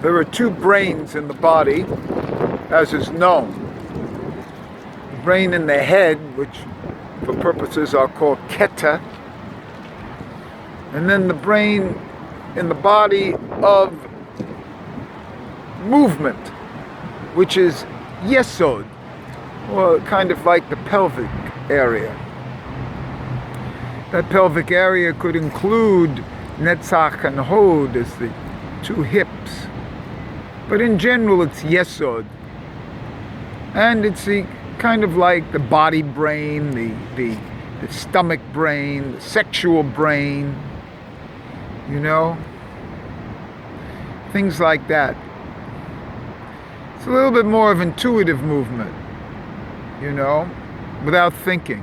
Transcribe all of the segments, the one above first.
There are two brains in the body, as is known. The brain in the head, which for purposes are called keta, and then the brain in the body of movement, which is Yesod, or kind of like the pelvic area. That pelvic area could include Netzach and Hod as the two hips. But in general, it's Yesod. And it's the kind of like the body brain, the stomach brain, the sexual brain, things like that. It's a little bit more of intuitive movement, without thinking.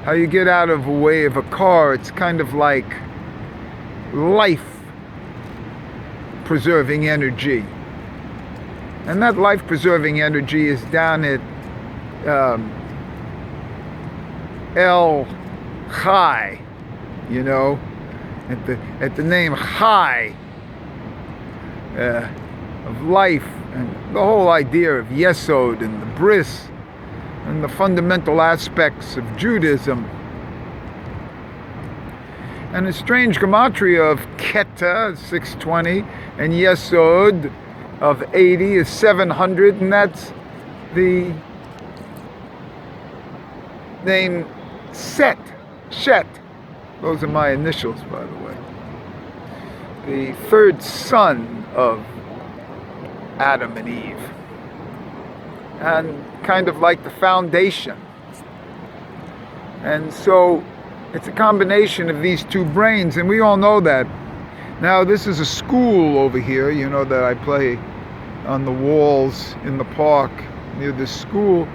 How you get out of a way of a car, it's kind of like life-preserving energy. And that life-preserving energy is down at El Chai, at the name Chai of life, and the whole idea of Yesod and the bris and the fundamental aspects of Judaism. And a strange gematria of Keta, 620, and Yesod of 80 is 700, and that's the name Shet. Those are my initials, by the way. The third son of Adam and Eve. And kind of like the foundation. And so it's a combination of these two brains, and we all know that. Now, this is a school over here, that I play on the walls in the park near this school.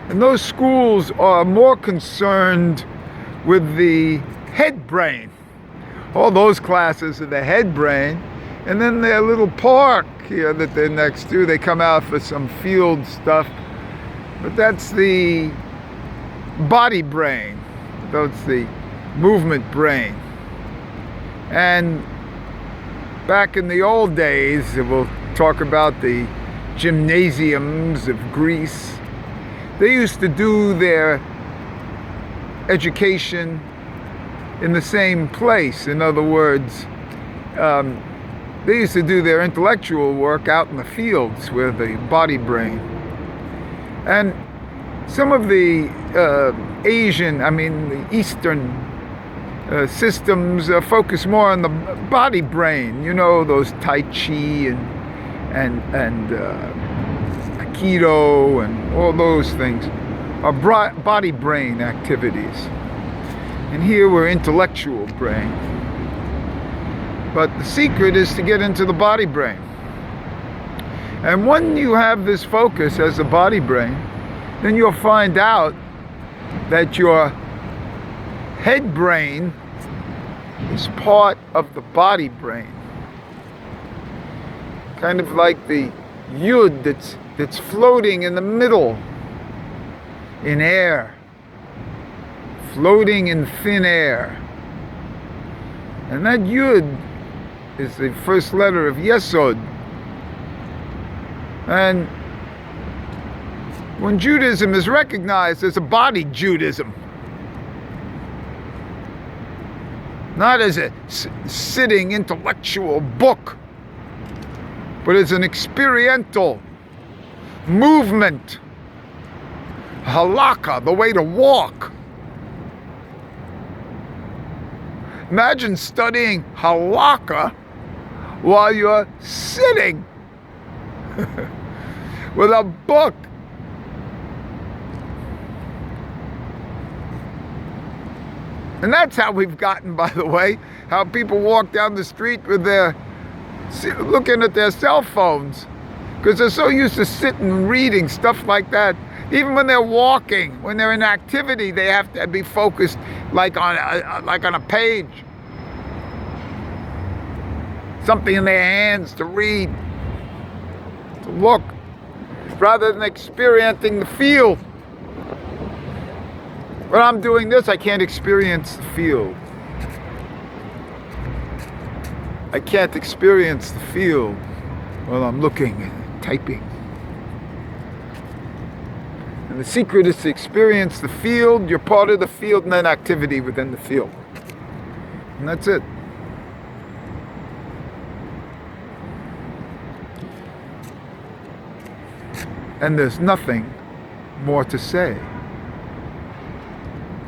And those schools are more concerned with the head brain. All those classes are the head brain. And then their little park here that they're next to, they come out for some field stuff. But that's the body brain. That's the movement brain. And back in the old days, we'll talk about the gymnasiums of Greece. They used to do their education in the same place. In other words, they used to do their intellectual work out in the fields with the body brain. And some of the the Eastern systems focus more on the body brain. Those Tai Chi and Aikido and all those things are body brain activities. And here we're intellectual brain. But the secret is to get into the body brain. And when you have this focus as the body brain, then you'll find out that your head brain is part of the body brain. Kind of like the Yud that's floating in the middle in air, floating in thin air. And that Yud is the first letter of Yesod. And when Judaism is recognized as a body Judaism, not as a sitting intellectual book, but as an experiential movement, halakha, the way to walk. Imagine studying halakha while you're sitting with a book. And that's how we've gotten, by the way, how people walk down the street with looking at their cell phones, because they're so used to sitting and reading, stuff like that. Even when they're walking, when they're in activity, they have to be focused like on a page. Something in their hands to read, to look, rather than experiencing the feel. When I'm doing this, I can't experience the feel. I can't experience the field while I'm looking and typing. And the secret is to experience the field. You're part of the field and then activity within the field. And that's it. And there's nothing more to say.